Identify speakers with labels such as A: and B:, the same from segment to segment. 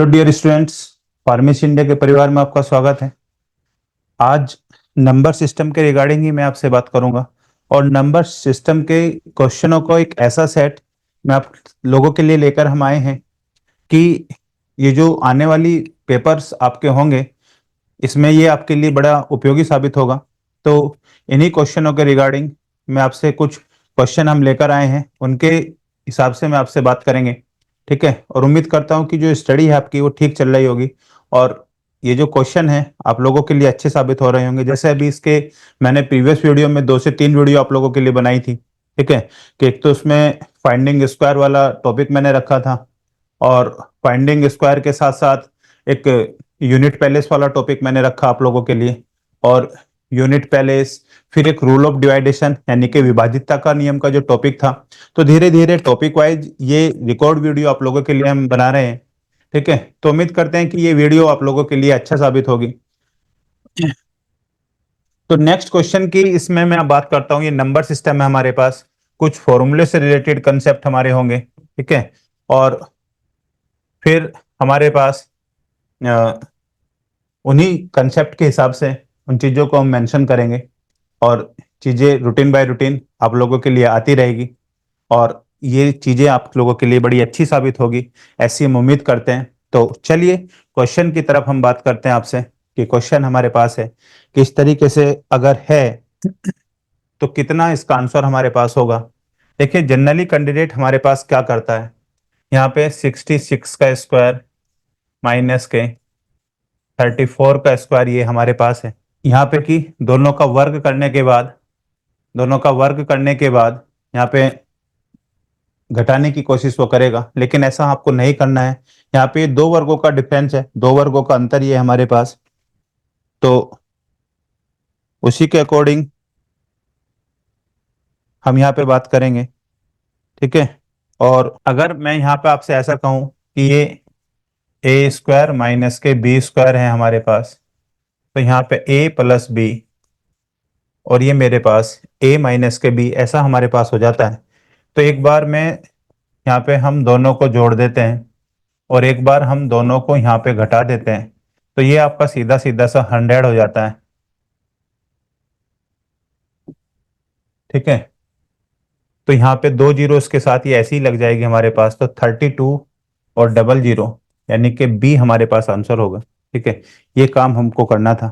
A: Hello dear students, pharmacy India के परिवार में आपका स्वागत है। आज नंबर सिस्टम के रिगार्डिंग ही मैं आपसे बात करूंगा और नंबर सिस्टम के क्वेश्चनों को एक ऐसा सेट मैं आप लोगों के लिए लेकर हम आए हैं कि ये जो आने वाली पेपर्स आपके होंगे इसमें ये आपके लिए बड़ा उपयोगी साबित होगा। तो इन्हीं क्वेश्चनों के रिगार्डिंग मैं आपसे कुछ क्वेश्चन हम लेकर आए हैं, उनके हिसाब से मैं आपसे बात करेंगे। ठीक है, और उम्मीद करता हूं कि जो स्टडी है आपकी वो ठीक चल रही होगी और ये जो क्वेश्चन है आप लोगों के लिए अच्छे साबित हो रहे होंगे। जैसे अभी इसके मैंने प्रीवियस वीडियो में 2 से 3 वीडियो आप लोगों के लिए बनाई थी। ठीक है, कि एक तो उसमें फाइंडिंग स्क्वायर वाला टॉपिक मैंने रखा था और फाइंडिंग स्क्वायर के साथ साथ एक यूनिट पैलेस वाला टॉपिक मैंने रखा आप लोगों के लिए। और यूनिट पैलेस, फिर एक रूल ऑफ डिवाइडेशन यानी कि विभाजितता का नियम का जो टॉपिक था। तो धीरे धीरे टॉपिक वाइज ये रिकॉर्ड वीडियो आप लोगों के लिए हम बना रहे हैं। ठीक है, तो उम्मीद करते हैं कि ये वीडियो आप लोगों के लिए अच्छा साबित होगी। तो नेक्स्ट क्वेश्चन की इसमें मैं अब बात करता हूँ। ये नंबर सिस्टम है, हमारे पास कुछ फॉर्मूले से रिलेटेड कंसेप्ट हमारे होंगे। ठीक है, और फिर हमारे पास उन्हीं कंसेप्ट के हिसाब से उन चीज़ों को हम मेंशन करेंगे और चीज़ें रूटीन बाय रूटीन आप लोगों के लिए आती रहेगी और ये चीज़ें आप लोगों के लिए बड़ी अच्छी साबित होगी, ऐसी हम उम्मीद करते हैं। तो चलिए क्वेश्चन की तरफ हम बात करते हैं आपसे कि क्वेश्चन हमारे पास है किस तरीके से अगर है तो कितना इसका आंसर हमारे पास होगा। देखिए, जनरली कैंडिडेट हमारे पास क्या करता है, यहाँ पे 66 का स्क्वायर माइनस के 34 का स्क्वायर ये हमारे पास है। यहाँ पे कि दोनों का वर्ग करने के बाद यहाँ पे घटाने की कोशिश वो करेगा, लेकिन ऐसा आपको नहीं करना है। यहाँ पे दो वर्गों का डिफरेंस है, दो वर्गों का अंतर ये है हमारे पास। तो उसी के अकॉर्डिंग हम यहाँ पे बात करेंगे। ठीक है, और अगर मैं यहाँ पे आपसे ऐसा कहूँ कि ये ए स्क्वायर माइनस के बी स्क्वायर है हमारे पास, तो यहाँ पे ए प्लस बी और ये मेरे पास ए माइनस के बी ऐसा हमारे पास हो जाता है। तो एक बार मैं यहाँ पे हम दोनों को जोड़ देते हैं और एक बार हम दोनों को यहाँ पे घटा देते हैं, तो ये आपका सीधा सीधा सा 100 हो जाता है। ठीक है, तो यहाँ पे 2 जीरो के साथ ये ऐसी ही लग जाएगी हमारे पास, तो 32 और डबल जीरो यानी कि बी हमारे पास आंसर होगा। ठीक है, ये काम हमको करना था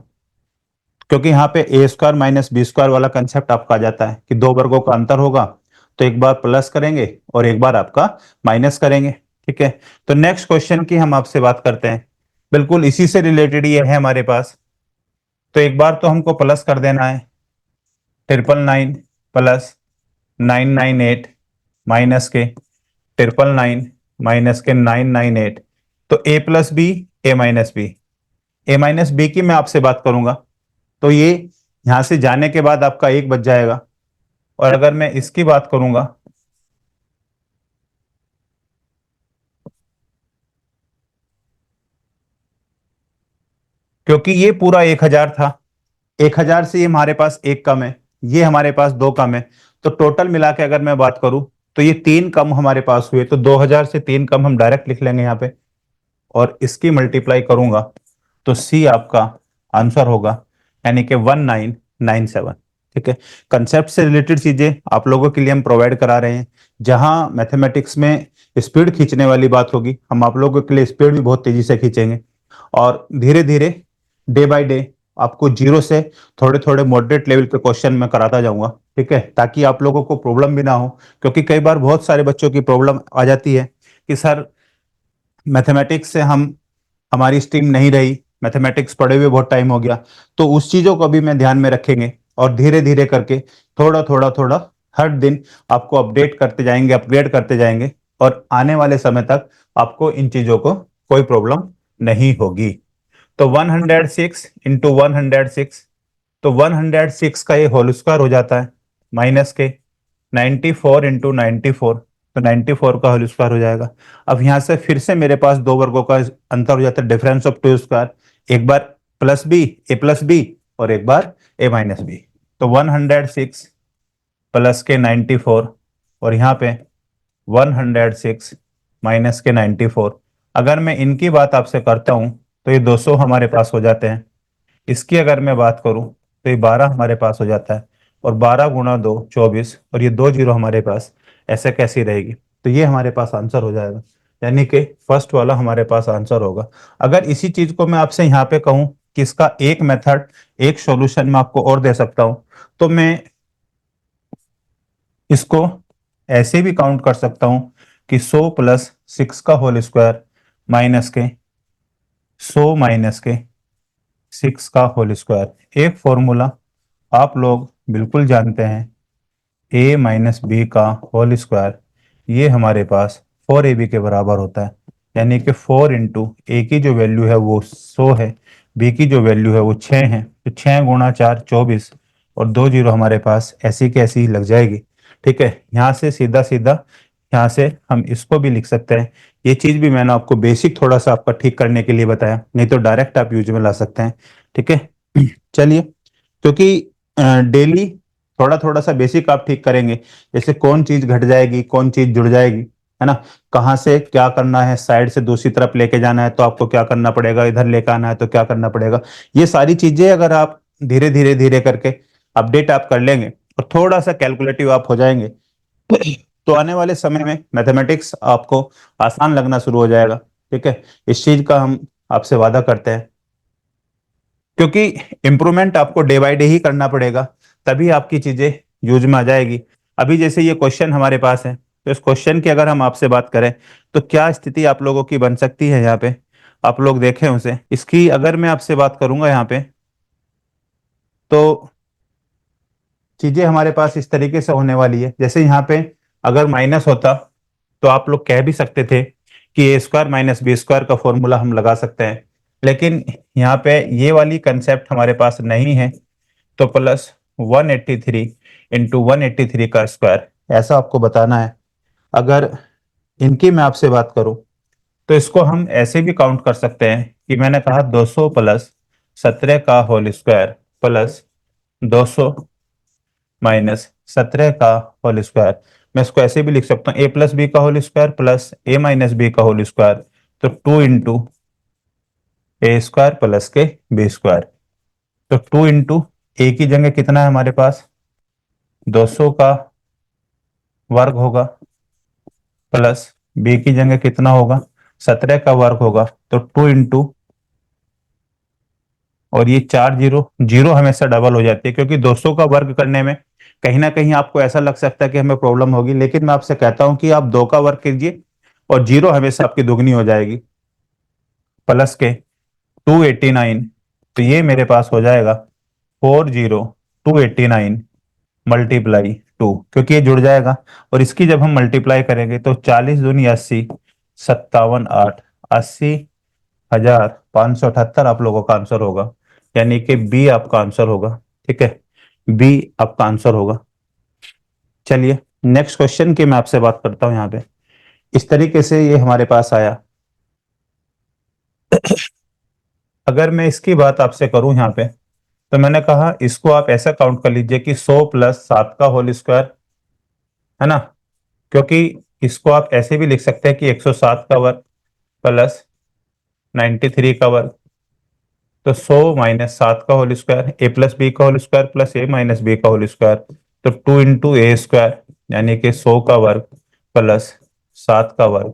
A: क्योंकि यहाँ पे A square minus B square वाला कंसेप्ट आपका आ जाता है कि दो वर्गों का अंतर होगा, तो एक बार प्लस करेंगे और एक बार आपका माइनस करेंगे। ठीक है, तो नेक्स्ट क्वेश्चन की हम आपसे बात करते हैं, बिल्कुल इसी से रिलेटेड ये है हमारे पास। तो एक बार तो हमको प्लस कर देना है, 999 प्लस 998 माइनस के 999 माइनस के 998, तो A plus B A minus B, A minus B की मैं आपसे बात करूंगा तो ये यहां से जाने के बाद आपका एक बच जाएगा। और अगर मैं इसकी बात करूंगा क्योंकि ये पूरा 1000 था, 1000 से ये हमारे पास एक कम है, ये हमारे पास दो कम है, तो टोटल मिला के अगर मैं बात करूं तो ये तीन कम हमारे पास हुए, तो 2000 से तीन कम हम डायरेक्ट लिख लेंगे यहाँ पे और इसकी मल्टीप्लाई करूंगा तो सी आपका आंसर होगा, यानी कि 1997। ठीक है, कंसेप्ट से रिलेटेड चीजें आप लोगों के लिए हम प्रोवाइड करा रहे हैं। जहां मैथमेटिक्स में स्पीड खींचने वाली बात होगी, हम आप लोगों के लिए स्पीड भी बहुत तेजी से खींचेंगे और धीरे धीरे डे बाय डे आपको जीरो से थोड़े थोड़े मॉडरेट लेवल के क्वेश्चन में कराता जाऊंगा। ठीक है, ताकि आप लोगों को प्रॉब्लम भी ना हो, क्योंकि कई बार बहुत सारे बच्चों की प्रॉब्लम आ जाती है कि सर मैथमेटिक्स से हम हमारी स्ट्रीम नहीं रही, मैथमेटिक्स पढ़े हुए बहुत टाइम हो गया। तो उस चीजों को भी मैं ध्यान में रखेंगे और धीरे धीरे करके थोड़ा थोड़ा हर दिन आपको अपडेट करते जाएंगे, अपग्रेड करते जाएंगे और आने वाले समय तक आपको इन चीजों को कोई प्रॉब्लम नहीं होगी। तो 106 इंटू 106, तो 106 का ये होल स्क्वायर हो जाता है माइनस के 94 इंटू 94, तो 94 का होल स्क्वायर हो जाएगा। अब यहां से फिर से मेरे पास दो वर्गों का अंतर हो जाता है, डिफरेंस ऑफ टू स्क्वायर, एक बार प्लस बी ए प्लस बी और एक बार ए माइनस बी, तो 106 प्लस के 94 और यहाँ पे 106 माइनस के 94 अगर मैं इनकी बात आपसे करता हूं तो ये 200 हमारे पास हो जाते हैं। इसकी अगर मैं बात करूं तो ये 12 हमारे पास हो जाता है, और 12 गुणा 2 24, और ये 2 जीरो हमारे पास ऐसे कैसी रहेगी, तो ये हमारे पास आंसर हो जाएगा। यानी कि फर्स्ट वाला हमारे पास आंसर होगा। अगर इसी चीज को मैं आपसे यहाँ पे कहूँ कि इसका एक मेथड, एक सॉल्यूशन मैं आपको और दे सकता हूँ, तो मैं इसको ऐसे भी काउंट कर सकता हूं कि 100 प्लस 6 का होल स्क्वायर माइनस के 100 माइनस के 6 का होल स्क्वायर। एक फॉर्मूला आप लोग बिल्कुल जानते हैं, ए माइनस बी का होल स्क्वायर, ये हमारे पास 4ab के बराबर होता है। यानी कि 4 इंटू ए की जो वैल्यू है वो 100 है, बी की जो वैल्यू है वो 6 है, तो 6 गुणा 4 24, और 2 जीरो हमारे पास ऐसी की ऐसी ही लग जाएगी। ठीक है, यहाँ से सीधा सीधा यहाँ से हम इसको भी लिख सकते हैं। ये चीज भी मैंने आपको बेसिक थोड़ा सा आपका ठीक करने के लिए बताया, नहीं तो डायरेक्ट आप यूज में ला सकते हैं। ठीक है, चलिए, क्योंकि डेली थोड़ा थोड़ा सा बेसिक आप ठीक करेंगे, जैसे कौन चीज घट जाएगी, कौन चीज जुड़ जाएगी, है ना, कहाँ से क्या करना है, साइड से दूसरी तरफ लेके जाना है तो आपको क्या करना पड़ेगा, इधर लेके आना है तो क्या करना पड़ेगा, ये सारी चीजें अगर आप धीरे धीरे धीरे करके अपडेट आप कर लेंगे और थोड़ा सा कैलकुलेटिव आप हो जाएंगे, तो आने वाले समय में मैथमेटिक्स आपको आसान लगना शुरू हो जाएगा। ठीक है, इस चीज का हम आपसे वादा करते हैं, क्योंकि इंप्रूवमेंट आपको डे बाय डे ही करना पड़ेगा, तभी आपकी चीजें यूज में आ जाएगी। अभी जैसे ये क्वेश्चन हमारे पास है, तो इस क्वेश्चन की अगर हम आपसे बात करें तो क्या स्थिति आप लोगों की बन सकती है, यहाँ पे आप लोग देखें उसे। इसकी अगर मैं आपसे बात करूंगा यहाँ पे, तो चीजें हमारे पास इस तरीके से होने वाली है। जैसे यहाँ पे अगर माइनस होता तो आप लोग कह भी सकते थे कि ए स्क्वायर माइनस बी स्क्वायर का फॉर्मूला हम लगा सकते हैं, लेकिन यहाँ पे ये वाली कंसेप्ट हमारे पास नहीं है, तो प्लस 183 इंटू 183 का स्क्वायर, ऐसा आपको बताना है। अगर इनकी मैं आपसे बात करूं तो इसको हम ऐसे भी काउंट कर सकते हैं कि मैंने कहा 200 प्लस 17 का होल स्क्वायर प्लस 200 माइनस 17 का होल स्क्वायर। मैं इसको ऐसे भी लिख सकता हूँ ए प्लस बी का होल स्क्वायर प्लस ए माइनस बी का होल स्क्वायर, तो 2 इंटू ए square plus K B square. तो 2 इंटू ए की जगह कितना है हमारे पास, 200 का वर्ग होगा, प्लस बी की जगह कितना होगा, 17 का वर्ग होगा, तो 2 इंटू, और ये 4 जीरो, जीरो हमेशा डबल हो जाती है, क्योंकि 200 का वर्ग करने में कहीं ना कहीं आपको ऐसा लग सकता है कि हमें प्रॉब्लम होगी, लेकिन मैं आपसे कहता हूं कि आप 2 का वर्ग कीजिए और जीरो हमेशा आपकी दुगनी हो जाएगी, प्लस के 289, तो ये मेरे पास हो जाएगा 40289 मल्टीप्लाई 2, क्योंकि ये जुड़ जाएगा, और इसकी जब हम मल्टीप्लाई करेंगे तो 40 दूनी 80, 57 8, 80,578 आप लोगों का आंसर होगा। यानी कि बी आपका आंसर होगा। ठीक है, बी आपका आंसर होगा। चलिए, नेक्स्ट क्वेश्चन की मैं आपसे बात करता हूं। यहाँ पे इस तरीके से ये हमारे पास आया। अगर मैं इसकी बात आपसे करूं यहाँ पे, तो मैंने कहा इसको आप ऐसा काउंट कर लीजिए कि 100 प्लस 7 का होल स्क्वायर, है ना, क्योंकि इसको आप ऐसे भी लिख सकते हैं कि 107 का वर्ग प्लस 93 का वर्ग, तो 100 माइनस 7 का होल स्क्वायर, ए प्लस बी का होल स्क्वायर प्लस ए माइनस बी का होल स्क्वायर, तो 2 इंटू ए स्क्वायर, यानी कि 100 का वर्ग प्लस 7 का वर्ग,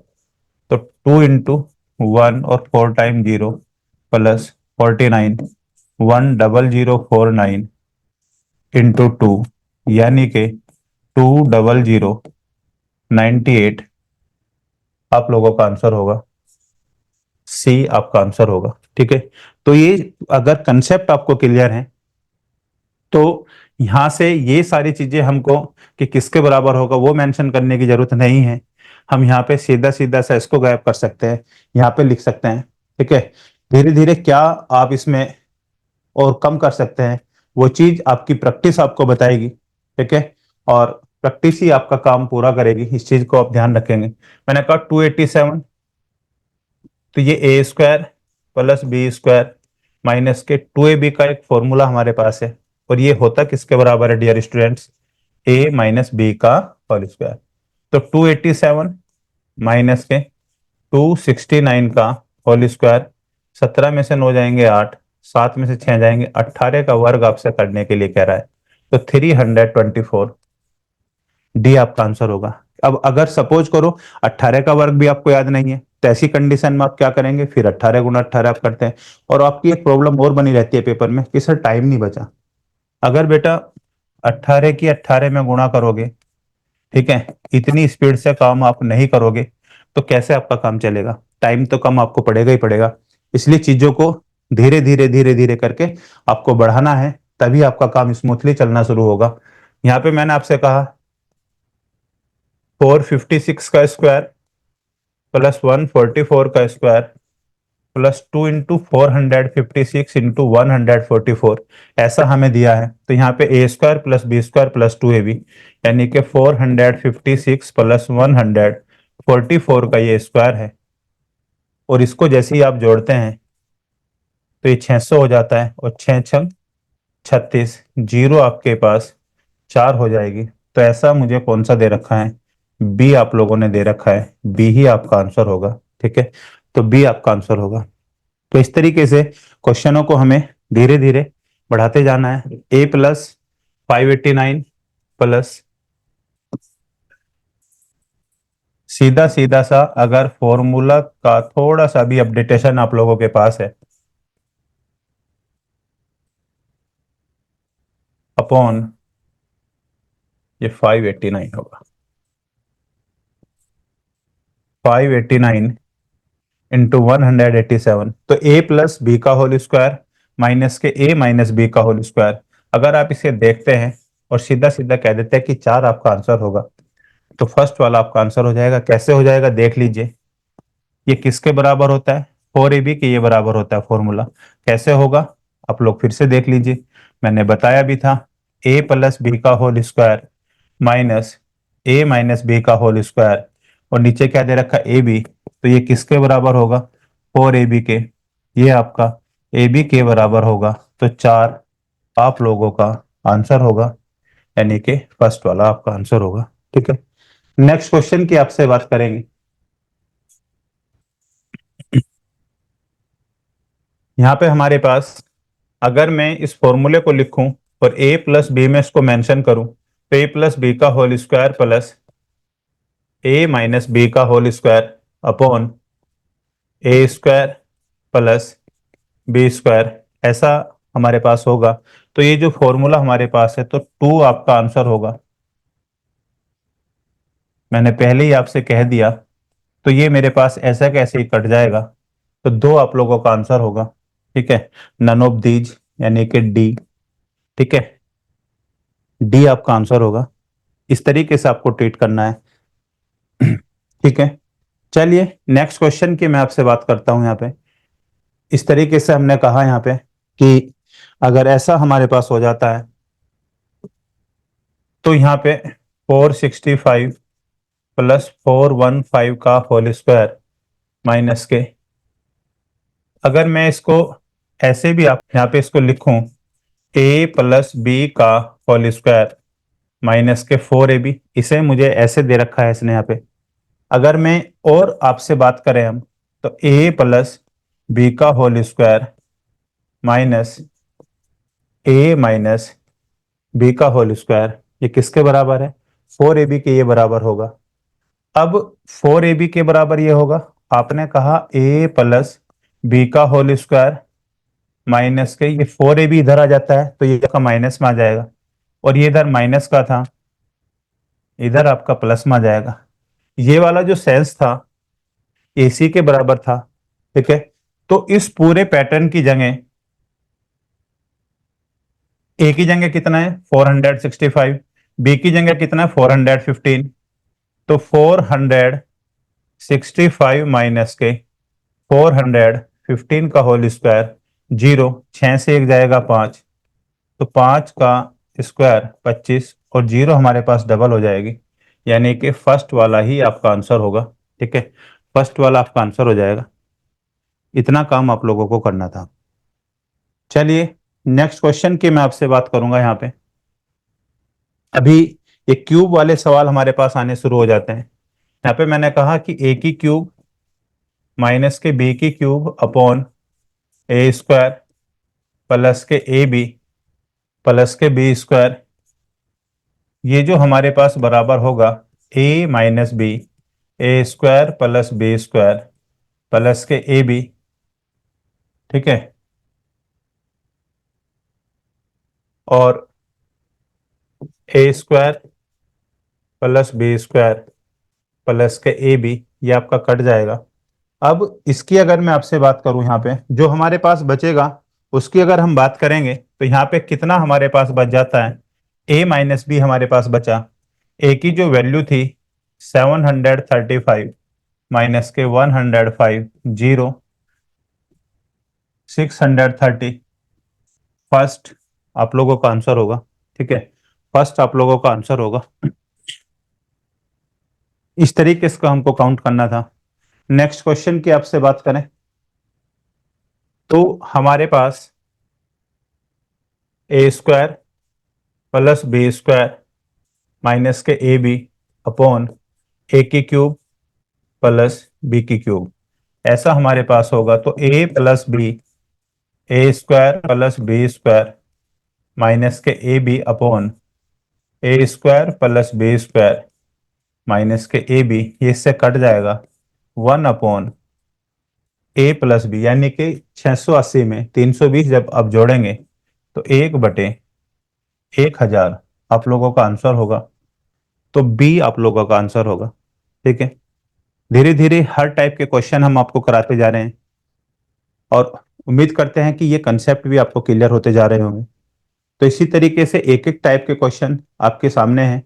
A: तो 2 इंटू 1 और 4 टाइम 0 प्लस 49, 10049 इंटू 2, यानी कि 20098 आप लोगों का आंसर होगा। सी आपका आंसर होगा। ठीक है, तो ये अगर कंसेप्ट आपको क्लियर है तो यहां से ये सारी चीजें हमको कि किसके बराबर होगा वो मेंशन करने की जरूरत नहीं है। हम यहाँ पे सीधा सीधा सा इसको गायब कर सकते हैं, यहाँ पे लिख सकते हैं। ठीक है, धीरे धीरे क्या आप इसमें और कम कर सकते हैं, वो चीज आपकी प्रैक्टिस आपको बताएगी। ठीक है, और प्रैक्टिस ही आपका काम पूरा करेगी, इस चीज को आप ध्यान रखेंगे। मैंने कहा 287, तो ये A square plus B square minus K 2ab का एक फॉर्मूला हमारे पास है, और ये होता किसके बराबर है डियर स्टूडेंट्स, ए माइनस बी का होल स्क्वायर। तो 287 माइनस के 269 का होल स्क्वायर, 17 में से 9 जाएंगे 8, 7 में से 6 जाएंगे 18 का वर्ग आपसे करने के लिए कह रहा है, तो 324 डी आपका आंसर होगा। अब अगर सपोज करो 18 का वर्ग भी आपको याद नहीं है, तो ऐसी कंडीशन में आप क्या करेंगे, फिर 18 गुना 18 आप करते हैं। और आपकी एक प्रॉब्लम और बनी रहती है पेपर में कि सर टाइम नहीं बचा। अगर बेटा 18 की 18 में गुणा करोगे, ठीक है, इतनी स्पीड से काम आप नहीं करोगे तो कैसे आपका काम चलेगा, टाइम तो कम आपको पड़ेगा ही पड़ेगा। इसलिए चीजों को धीरे धीरे धीरे धीरे करके आपको बढ़ाना है, तभी आपका काम स्मूथली चलना शुरू होगा। यहाँ पे मैंने आपसे कहा 456 का स्क्वायर प्लस 144 का स्क्वायर प्लस 2 इंटू 456 इंटू 144, ऐसा हमें दिया है। तो यहाँ पे A square plus B square plus 2ab, यानी कि 456 प्लस 144 का ये स्क्वायर है। और इसको जैसे ही आप जोड़ते हैं तो ये 600 हो जाता है, और 6 छंग 36, जीरो आपके पास 4 हो जाएगी। तो ऐसा मुझे कौन सा दे रखा है, बी आप लोगों ने दे रखा है, बी ही आपका आंसर होगा। ठीक है, तो बी आपका आंसर होगा। तो इस तरीके से क्वेश्चनों को हमें धीरे धीरे बढ़ाते जाना है। ए प्लस 589 प्लस सीधा सीधा सा अगर फॉर्मूला का थोड़ा सा भी अपडेटेशन आप लोगों के पास है, अपॉन ये 589 होगा, 589 इंटू 187, तो ए प्लस बी का होल स्क्वायर माइनस के ए माइनस बी का होल स्क्वायर। अगर आप इसे देखते हैं और सीधा सीधा कह देते हैं कि 4 आपका आंसर होगा, तो फर्स्ट वाला आपका आंसर हो जाएगा। कैसे हो जाएगा देख लीजिए, ये किसके बराबर होता है, 4ab के ये बराबर होता है फॉर्मूला। कैसे होगा आप लोग फिर से देख लीजिए, मैंने बताया भी था, ए प्लस बी का होल स्क्वायर माइनस ए माइनस बी का होल स्क्वायर, और नीचे क्या दे रखा ए बी, तो ये किसके बराबर होगा, 4ab के, ये आपका ए बी के बराबर होगा। तो 4 आप लोगों का आंसर होगा, यानी कि फर्स्ट वाला आपका आंसर होगा। ठीक है, नेक्स्ट क्वेश्चन की आपसे बात करेंगे। यहाँ पे हमारे पास, अगर मैं इस फॉर्मूले को लिखूं और a प्लस बी में इसको मेंशन करूं, तो a प्लस बी का whole square plus a minus B का whole square upon A square plus B square, ऐसा हमारे पास होगा। तो ये जो फॉर्मूला हमारे पास है, तो 2 आपका आंसर होगा। मैंने पहले ही आपसे कह दिया, तो ये मेरे पास ऐसा कैसे ही कट जाएगा, तो 2 आप लोगों का आंसर होगा। ठीक है, नन ऑफ दीज, यानी कि डी। ठीक है, डी आपका आंसर होगा। इस तरीके से आपको ट्रीट करना है। ठीक है, चलिए नेक्स्ट क्वेश्चन की मैं आपसे बात करता हूं। यहाँ पे इस तरीके से हमने कहा यहाँ पे कि अगर ऐसा हमारे पास हो जाता है, तो यहाँ पे 465 प्लस 415 का होल स्क्वायर माइनस के, अगर मैं इसको ऐसे भी आप यहाँ पे इसको लिखूं, ए प्लस बी का होल स्क्वायर माइनस के 4ab, इसे मुझे ऐसे दे रखा है इसने यहाँ पे। अगर मैं और आपसे बात करें हम, तो ए प्लस बी का होल स्क्वायर माइनस ए माइनस बी का होल स्क्वायर, ये किसके बराबर है, 4ab के ये बराबर होगा। अब 4ab के बराबर ये होगा, आपने कहा ए प्लस बी का होल स्क्वायर माइनस के, ये 4ab इधर आ जाता है तो ये का माइनस में आ जाएगा, और ये इधर माइनस का था, इधर आपका प्लस में आ जाएगा। ये वाला जो सेंस था एसी के बराबर था। ठीक है, तो इस पूरे पैटर्न की जगह ए की जगह कितना है 465, बी की जगह कितना है 415, तो 465 माइनस के 415 का होल स्क्वायर, जीरो, 6 से 1 जाएगा 5, तो 5 का स्क्वायर 25, और जीरो हमारे पास डबल हो जाएगी, यानी कि फर्स्ट वाला ही आपका आंसर होगा। ठीक है, फर्स्ट वाला आपका आंसर हो जाएगा। इतना काम आप लोगों को करना था। चलिए नेक्स्ट क्वेश्चन की मैं आपसे बात करूंगा। यहाँ पे अभी ये क्यूब वाले सवाल हमारे पास आने शुरू हो जाते हैं। यहाँ पे मैंने कहा कि ए की क्यूब माइनस के बी की cube upon A square plus के A B plus K B square, ये जो हमारे पास बराबर होगा A minus B, A square plus B square plus के ए बी। ठीक है, और A square plus B square plus के ए बी, ये आपका कट जाएगा। अब इसकी अगर मैं आपसे बात करूं, यहाँ पे जो हमारे पास बचेगा उसकी अगर हम बात करेंगे तो यहाँ पे कितना हमारे पास बच जाता है, ए माइनस बी हमारे पास बचा। ए की जो वैल्यू थी 735 माइनस के 105, जीरो 630, फर्स्ट आप लोगों का आंसर होगा। ठीक है, फर्स्ट आप लोगों का आंसर होगा। इस तरीके से हमको काउंट करना था। नेक्स्ट क्वेश्चन की आपसे बात करें तो हमारे पास A square plus B square minus K A B upon A की क्यूब प्लस बी की क्यूब, ऐसा हमारे पास होगा। तो A plus B, A square plus B square minus K A B upon A square plus B square minus K A B, ये इससे cut जाएगा 1 अपॉन ए प्लस बी, यानी कि 680 में 320 जब आप जोड़ेंगे तो 1/1000 आप लोगों का आंसर होगा। तो बी आप लोगों का आंसर होगा। ठीक है, धीरे धीरे हर टाइप के क्वेश्चन हम आपको कराते जा रहे हैं और उम्मीद करते हैं कि ये कंसेप्ट भी आपको क्लियर होते जा रहे होंगे। तो इसी तरीके से एक एक टाइप के क्वेश्चन आपके सामने हैं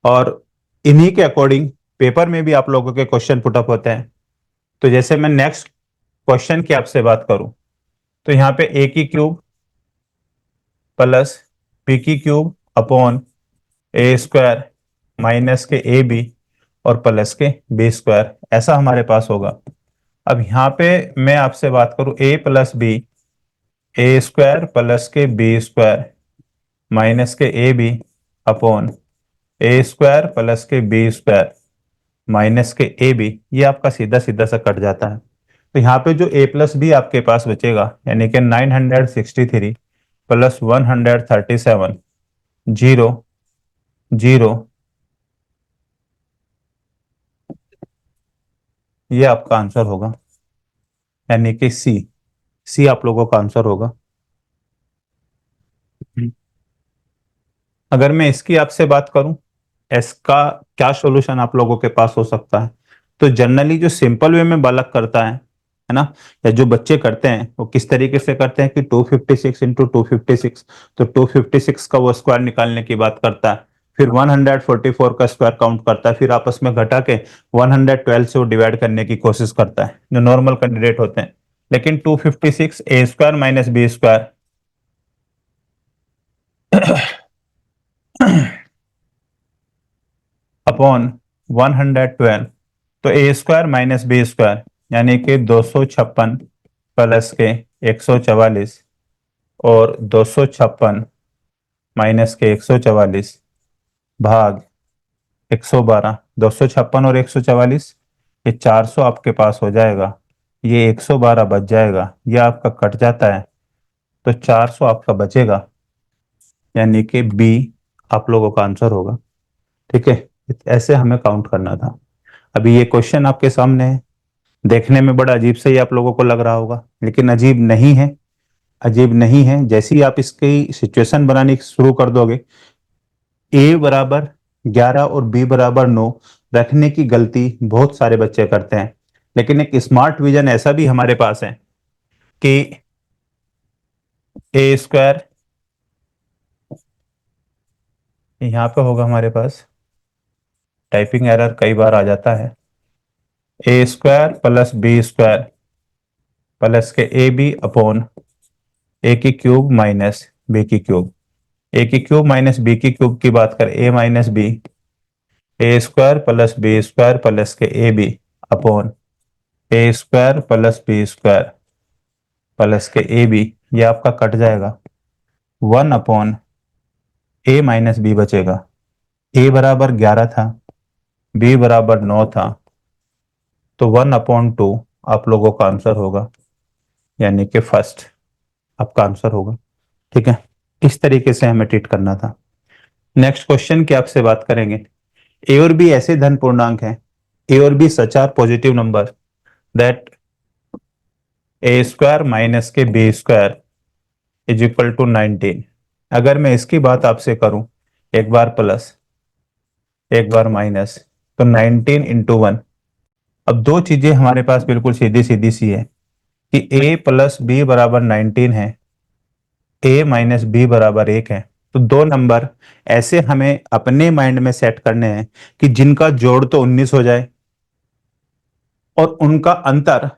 A: और इन्हीं के अकॉर्डिंग पेपर में भी आप लोगों के क्वेश्चन पुटअप होते हैं। तो जैसे मैं नेक्स्ट क्वेश्चन की आपसे बात करूं तो यहाँ पे ए की क्यूब प्लस बी की cube upon A square minus K A B और प्लस के बी स्क्वायर, ऐसा हमारे पास होगा। अब यहाँ पे मैं आपसे बात करूं A plus B, A square plus K B square minus K A B upon A square plus K B square minus K A B, ये आपका सीधा सीधा सा कट जाता है। तो यहाँ पे जो ए प्लस बी आपके पास बचेगा यानी कि 963 प्लस 137, जीरो जीरो, ये आपका आंसर होगा, यानी कि सी, सी आप लोगों का आंसर होगा। अगर मैं इसकी आपसे बात करूं, इसका क्या सॉल्यूशन आप लोगों के पास हो सकता है, तो जनरली जो सिंपल वे में बालक करता है ना, या जो बच्चे करते हैं वो किस तरीके से करते हैं कि 256 इंटू 256, तो 256 का वो स्क्वायर निकालने की बात करता है, फिर 144 का स्क्वायर काउंट करता है, फिर आपस में घटा के 112 से वो डिवाइड करने की कोशिश करता है, जो नॉर्मल कैंडिडेट होते हैं। लेकिन 256 A square minus B square upon 112, तो A square minus B square यानी कि 256 प्लस के 144 और 256 माइनस के 144 भाग 112, 256 और 144, ये 400 आपके पास हो जाएगा, ये 112 बच जाएगा, ये आपका कट जाता है, तो 400 आपका बचेगा, यानी कि बी आप लोगों का आंसर होगा। ठीक है, ऐसे हमें काउंट करना था। अभी ये क्वेश्चन आपके सामने है, देखने में बड़ा अजीब से ही आप लोगों को लग रहा होगा, लेकिन अजीब नहीं है, अजीब नहीं है। जैसे ही आप इसकी सिचुएशन बनानी शुरू कर दोगे, ए बराबर 11 और बी बराबर 9 रखने की गलती बहुत सारे बच्चे करते हैं, लेकिन एक स्मार्ट विजन ऐसा भी हमारे पास है कि ए स्क्वायर यहाँ पे होगा हमारे पास, टाइपिंग एरर कई बार आ जाता है, A square plus B square plus के ए बी अपॉन ए की क्यूब माइनस बी की क्यूब, ए की क्यूब माइनस बी की क्यूब की बात करें, A minus B, A square plus B square plus के A B upon A square plus B square plus के A B, ये आपका कट जाएगा, 1 अपॉन ए माइनस बी बचेगा। ए बराबर 11 था, बी बराबर 9 था, तो 1/2 आप लोगों का आंसर होगा, यानी कि फर्स्ट आपका आंसर होगा। ठीक है, इस तरीके से हमें ट्रीट करना था। नेक्स्ट क्वेश्चन की आपसे बात करेंगे। ए और बी ऐसे धन पूर्णांक हैं, ए और B such are positive number that A square minus के B square is equal to 19। अगर मैं इसकी बात आपसे करूं, एक बार प्लस एक बार माइनस, तो 19 इंटू 1। अब दो चीजें हमारे पास बिल्कुल सीधी सीधी सी है कि a प्लस बी बराबर 19 है, a माइनस बी बराबर 1 है। तो दो नंबर ऐसे हमें अपने माइंड में सेट करने हैं कि जिनका जोड़ तो 19 हो जाए और उनका अंतर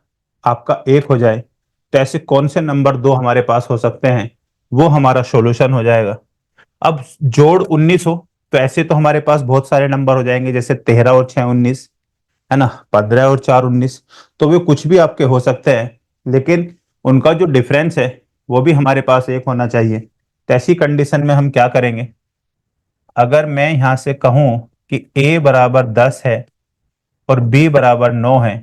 A: आपका 1 हो जाए। तो ऐसे कौन से नंबर दो हमारे पास हो सकते हैं, वो हमारा सॉल्यूशन हो जाएगा। अब जोड़ 19 हो तो ऐसे तो हमारे पास बहुत सारे नंबर हो जाएंगे, जैसे 13 और 6 19, है ना, 15 और 4 19। तो वे कुछ भी आपके हो सकते हैं, लेकिन उनका जो डिफरेंस है वो भी हमारे पास एक होना चाहिए। तो ऐसी कंडीशन में हम क्या करेंगे, अगर मैं यहां से कहूं कि a बराबर 10 है और b बराबर 9 है,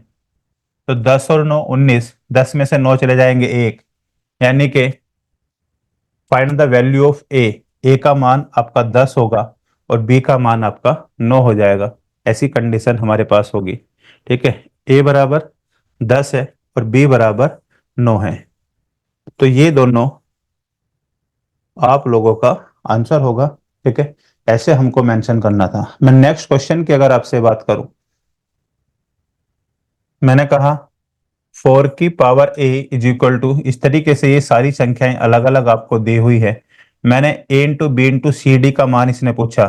A: तो 10 और 9 19, 10 में से 9 चले जाएंगे 1, यानी कि फाइंड द वैल्यू ऑफ ए का मान आपका 10 होगा और बी का मान आपका 9 हो जाएगा। ऐसी कंडीशन हमारे पास होगी। ठीक है, ए बराबर 10 है और बी बराबर 9 है। तो ये दोनों आप लोगों का आंसर होगा। ठीक है, ऐसे हमको मेंशन करना था। मैं नेक्स्ट क्वेश्चन की अगर आपसे बात करूं, मैंने कहा 4 की power A is equal to, इस तरीके से ये सारी संख्याएं अलग अलग आपको दी हुई है। मैंने A into B into C D का मान इसने पूछा।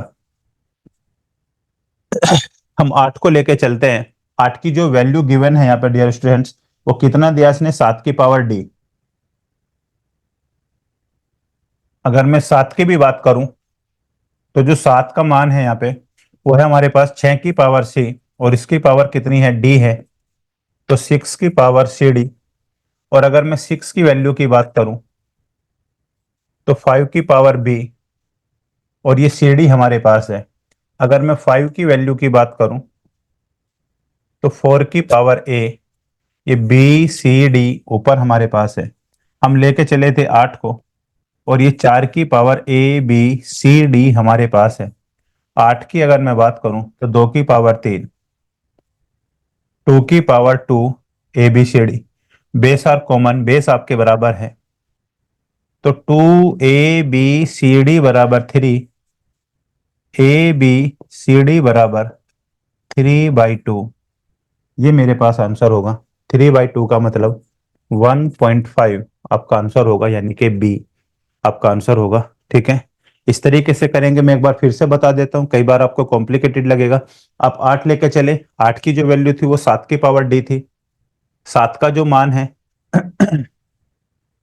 A: हम 8 को लेके चलते हैं। 8 की जो वैल्यू गिवन है यहाँ पे डियर स्टूडेंट्स, वो कितना दिया इसने, 7 की पावर डी। अगर मैं 7 की भी बात करूं, तो जो 7 का मान है यहाँ पे, वो है हमारे पास 6 की पावर सी, और इसकी पावर कितनी है, डी है, तो 6 की पावर सी डी। और अगर मैं 6 की वैल्यू की बात करूं, तो 5 की पावर बी, और ये सी डी हमारे पास है। अगर मैं 5 की वैल्यू की बात करूं, तो 4 की पावर ए, ये बी सी डी ऊपर हमारे पास है। हम लेके चले थे 8 को, और ये 4 की power A B C D हमारे पास है। 8 की अगर मैं बात करूं, तो 2 की पावर 3, 2 की power 2 A B C D. Base are common, base आपके बराबर है, तो 2 ए बी सी डी बराबर 3, ए बी सी डी बराबर 3/2। ये मेरे पास आंसर होगा। 3/2 का मतलब 1.5 आपका आंसर होगा, यानी कि बी आपका आंसर होगा। ठीक है, इस तरीके से करेंगे। मैं एक बार फिर से बता देता हूं, कई बार आपको कॉम्प्लिकेटेड लगेगा। आप 8 लेके चले, 8 की जो वैल्यू थी वो 7 की पावर डी थी। 7 का जो मान है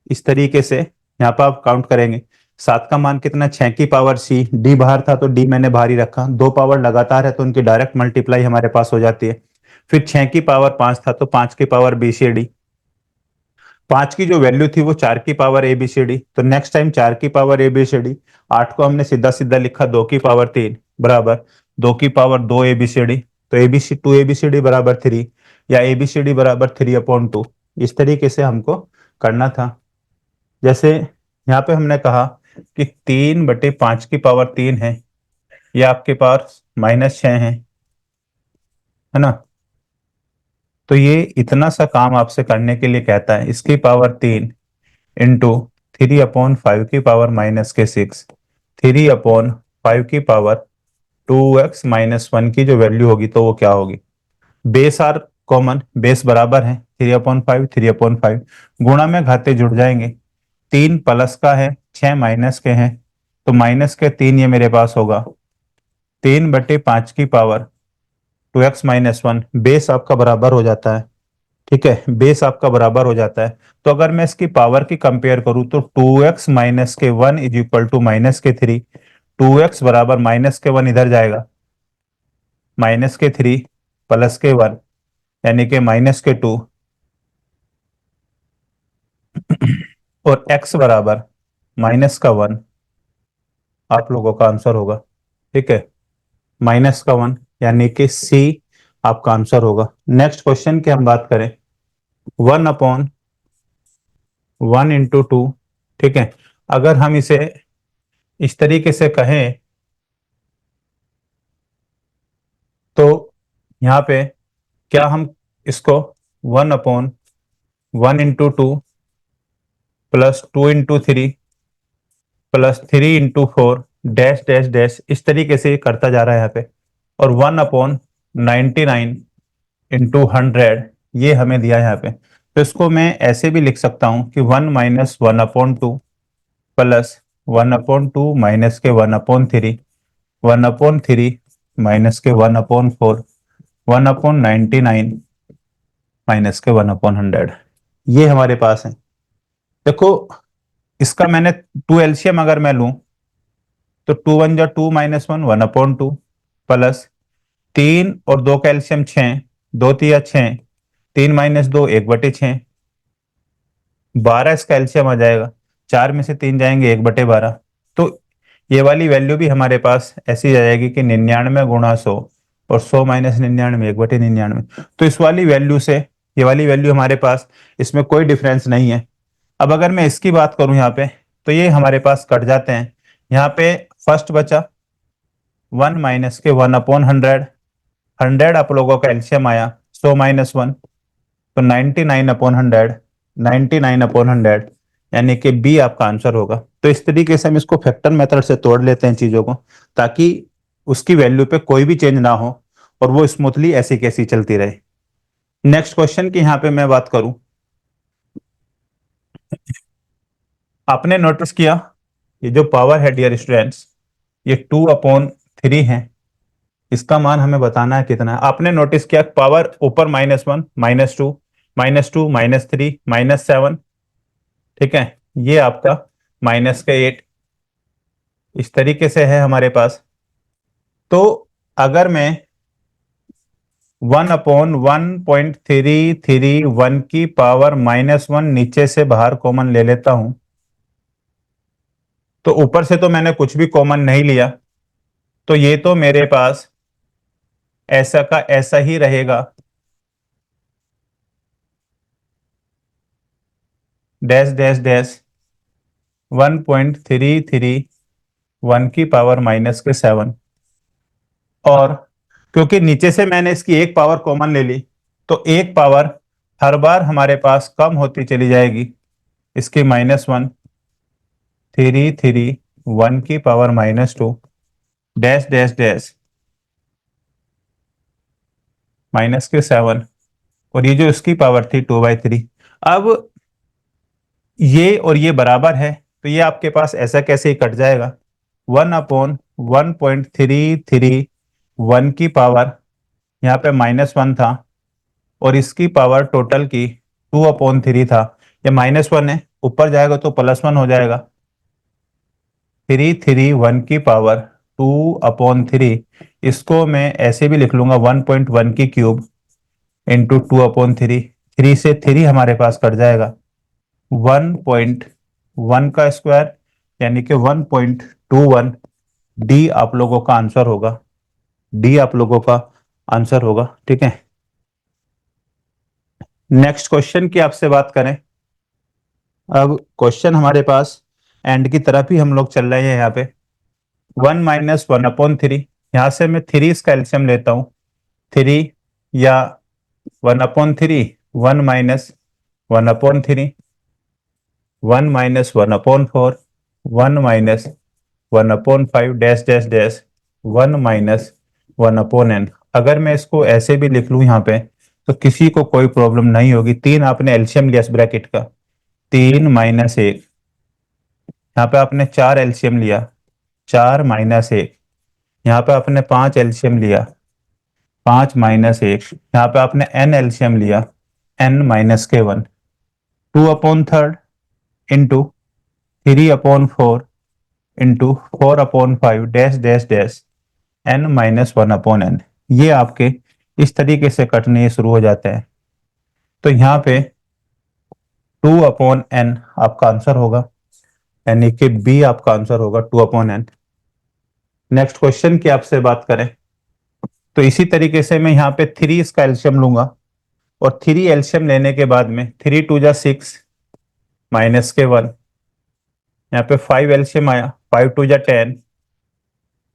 A: इस तरीके से यहाँ पर आप काउंट करेंगे। 7 का मान कितना, 6 की पावर सी, डी बाहर था तो डी मैंने बाहर ही रखा। दो पावर लगातार है तो उनकी डायरेक्ट मल्टीप्लाई हमारे पास हो जाती है। फिर 6 की पावर 5 था तो 5 की पावर बी सी डी। 5 की जो वैल्यू थी वो 4 की power A B C D, तो नेक्स्ट टाइम 4 की power A B C D. 8 को हमने सीधा सीधा लिखा 2 की पावर 3 बराबर 2 की power 2 A B C D. तो A B C 2 A B C D बराबर 3, या ए बी सी डी बराबर 3/2। इस तरीके से हमको करना था। जैसे यहाँ पे हमने कहा कि 3/5 की पावर 3 है, या आपके पास -6 है ना। तो ये इतना सा काम आपसे करने के लिए कहता है, इसकी पावर 3 इंटू 3/5 की पावर -6, 3/5 की पावर 2x -1 की जो वैल्यू होगी तो वो क्या होगी। बेस आर कॉमन, बेस बराबर है, 3/5 3/5, गुणा में घाते जुड़ जाएंगे। 3 प्लस का है, 6 माइनस के हैं, तो -3 ये मेरे पास होगा। 3/5 की पावर 2x -1, बेस आपका बराबर हो जाता है। ठीक है, बेस आपका बराबर हो जाता है। तो अगर मैं इसकी पावर की कंपेयर करूं, तो 2x-1 is equal to -3। 2x बराबर -1 इधर जाएगा, -3 +1, यानी कि -2, और x बराबर -1 आप लोगों का आंसर होगा। ठीक है, -1 यानी कि सी आपका आंसर होगा। नेक्स्ट क्वेश्चन की हम बात करें, 1/1 × 2, ठीक है। अगर हम इसे इस तरीके से कहें तो यहाँ पे क्या हम इसको 1/1 × 2 +2 × 3 +3 × 4 डैश डैश डैश इस तरीके से करता जा रहा है यहाँ पे, और 1/99 × 100 ये हमें दिया है यहाँ पे। तो इसको मैं ऐसे भी लिख सकता हूँ कि 1 - 1/2 +1/2 माइनस के 1/3 1/3 माइनस के 1/4 1/99 माइनस के 1/100 ये हमारे पास है। देखो इसका मैंने 2 एलसीएम अगर मैं लूं तो 2 × 1 = 2 - 1 1/2 प्लस 3 और 2 का एलसीएम 6 2 × 3 = 6 3 - 2 1/6 12 इसका एलसीएम आ जाएगा, 4 में से 3 जाएंगे 1/12। तो ये वाली वैल्यू भी हमारे पास ऐसी आ जाएगी कि 99 × 100 और 100 - 99 1/99। तो इस वाली वैल्यू से ये वाली वैल्यू हमारे पास इसमें कोई डिफरेंस नहीं है। अब अगर मैं इसकी बात करूं यहाँ पे तो ये हमारे पास कट जाते हैं। यहाँ पे फर्स्ट बचा 1 माइनस के 1/100 100 आप लोगों का एलसीएम आया 100 - 1 तो 99/100 99/100 यानी कि बी आपका आंसर होगा। तो इस तरीके से हम इसको फैक्टर मेथड से तोड़ लेते हैं चीजों को, ताकि उसकी वैल्यू पे कोई भी चेंज ना हो और वो स्मूथली ऐसी कैसी चलती रहे। नेक्स्ट क्वेश्चन की यहाँ पे मैं बात करूं, आपने नोटिस किया ये जो पावर है डियर स्टूडेंट्स ये 2/3 है। इसका मान हमें बताना है कितना है। आपने नोटिस किया पावर ऊपर -1 -2 -2 -3 -7, ठीक है, ये आपका -8 इस तरीके से है हमारे पास। तो अगर मैं 1/1.331 की पावर -1 नीचे से बाहर कॉमन ले लेता हूं तो ऊपर से तो मैंने कुछ भी कॉमन नहीं लिया, तो ये तो मेरे पास ऐसा का ऐसा ही रहेगा, डैश डैश डैश 1.331 की पावर -7। और क्योंकि नीचे से मैंने इसकी एक पावर कॉमन ले ली तो एक पावर हर बार हमारे पास कम होती चली जाएगी, इसकी -1.331 की पावर -2 डैश डैश डैश -7 और ये जो इसकी पावर थी 2/3। अब ये और ये बराबर है तो ये आपके पास ऐसा कैसे ही कट जाएगा, 1/1.331 की पावर यहाँ पे -1 था और इसकी पावर टोटल की 2/3 था। ये -1 है, ऊपर जाएगा तो +1 हो जाएगा। 331 की पावर 2/3 इसको मैं ऐसे भी लिख लूंगा 1.1 की क्यूब इंटू 2/3। 3 से 3 हमारे पास कट जाएगा, 1.1 का स्क्वायर यानी कि 1.21। डी आप लोगों का आंसर होगा, डी आप लोगों का आंसर होगा, ठीक है। नेक्स्ट क्वेश्चन की आपसे बात करें, अब क्वेश्चन हमारे पास एंड की तरफ ही हम लोग चल रहे हैं। यहाँ पे 1 - 1/3, यहाँ से मैं 3 इसका एलसीएम लेता हूँ, 3 या 1/3 1 - 1/3 1 - 1/4 1 - 1/5 डैश डैश डैश 1 - 1/n। अगर मैं इसको ऐसे भी लिख लूं यहाँ पे तो किसी को कोई प्रॉब्लम नहीं होगी। 3 आपने एलसीएम लिया इस ब्रैकेट का, 3 - 1, यहाँ पे आपने 4 एलसीएम लिया, 4 - 1, यहाँ पे आपने 5 एलसीएम लिया, 5 - 1, यहाँ पे आपने n एलसीएम लिया, n - 1 2/3 into 3/4 into 4/5 dash dash dash n - 1/n। ये आपके इस तरीके से कटने शुरू हो जाते हैं। तो यहाँ पे 2/n आपका आंसर होगा, यानी कि बी आपका आंसर होगा 2/n। नेक्स्ट क्वेश्चन की आपसे बात करें तो इसी तरीके से मैं यहाँ पे 3 इसका एलसीएम लूंगा और 3 एलसीएम लेने के बाद में 3 2 जा 6 माइनस के 1, यहाँ पे 5 एलसीएम आया, 5 2 जा 10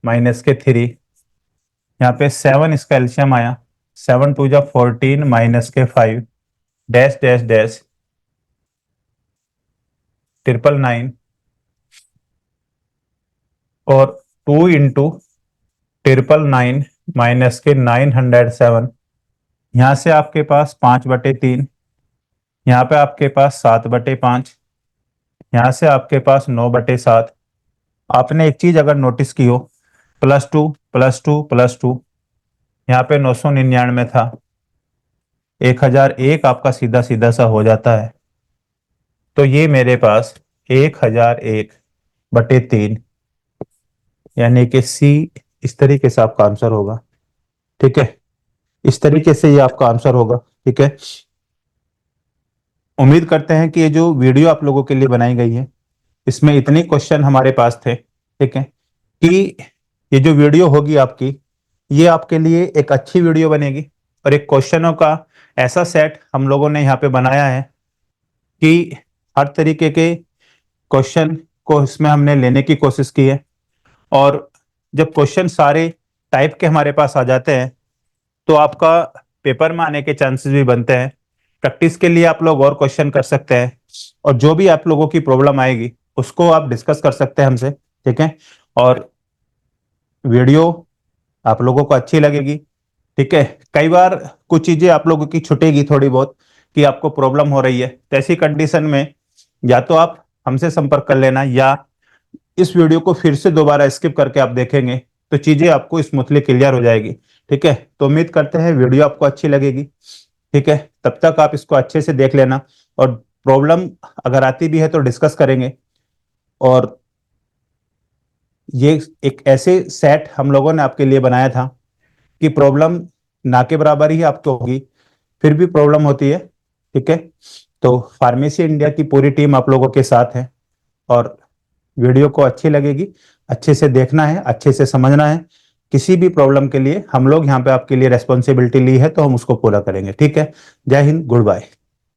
A: माइनस के 3, यहाँ पे 7 इसका एलसीएम आया, 7 2 जा 14 माइनस के 5, डैश डैश डैश 999 और 2 इंटू 999 माइनस के 907, यहाँ से आपके पास 5/3, यहाँ पे आपके पास 7/5, यहाँ से आपके पास 9/7। आपने एक चीज अगर नोटिस की हो, +2 +2 +2, यहाँ पे 999 था, 1001 आपका सीधा सीधा सा हो जाता है। तो ये मेरे पास 1001/3 यानी कि सी इस तरीके से आपका आंसर होगा। ठीक है, इस तरीके से ये आपका आंसर होगा। ठीक है, उम्मीद करते हैं कि ये जो वीडियो आप लोगों के लिए बनाई गई है इसमें इतने क्वेश्चन हमारे पास थे, ठीक है, कि ये जो वीडियो होगी आपकी, ये आपके लिए एक अच्छी वीडियो बनेगी और एक क्वेश्चनों का ऐसा सेट हम लोगों ने यहाँ पे बनाया है कि हर तरीके के क्वेश्चन को इसमें हमने लेने की कोशिश की है। और जब क्वेश्चन सारे टाइप के हमारे पास आ जाते हैं तो आपका पेपर में आने के चांसेस भी बनते हैं। प्रैक्टिस के लिए आप लोग और क्वेश्चन कर सकते हैं और जो भी आप लोगों की प्रॉब्लम आएगी उसको आप डिस्कस कर सकते हैं हमसे। ठीक है, और वीडियो आप लोगों को अच्छी लगेगी। ठीक है, कई बार कुछ चीजें आप लोगों की छूटेगी थोड़ी बहुत कि आपको प्रॉब्लम हो रही है, तो ऐसी कंडीशन में या तो आप हमसे संपर्क कर लेना या इस वीडियो को फिर से दोबारा स्किप करके आप देखेंगे तो चीजें आपको स्मूथली क्लियर हो जाएगी। ठीक है, तो उम्मीद करते हैं वीडियो आपको अच्छी लगेगी। ठीक है, तब तक आप इसको अच्छे से देख लेना और प्रॉब्लम अगर आती भी है तो डिस्कस करेंगे। और ये एक ऐसे सेट हम लोगों ने आपके लिए बनाया था कि प्रॉब्लम ना के बराबर ही आपको होगी, फिर भी प्रॉब्लम होती है। ठीक है, तो फार्मेसी इंडिया की पूरी टीम आप लोगों के साथ है और वीडियो को अच्छी लगेगी, अच्छे से देखना है, अच्छे से समझना है। किसी भी प्रॉब्लम के लिए हम लोग यहाँ पे आपके लिए रेस्पॉन्सिबिलिटी ली है तो हम उसको पूरा करेंगे। ठीक है, जय हिंद, गुड बाय।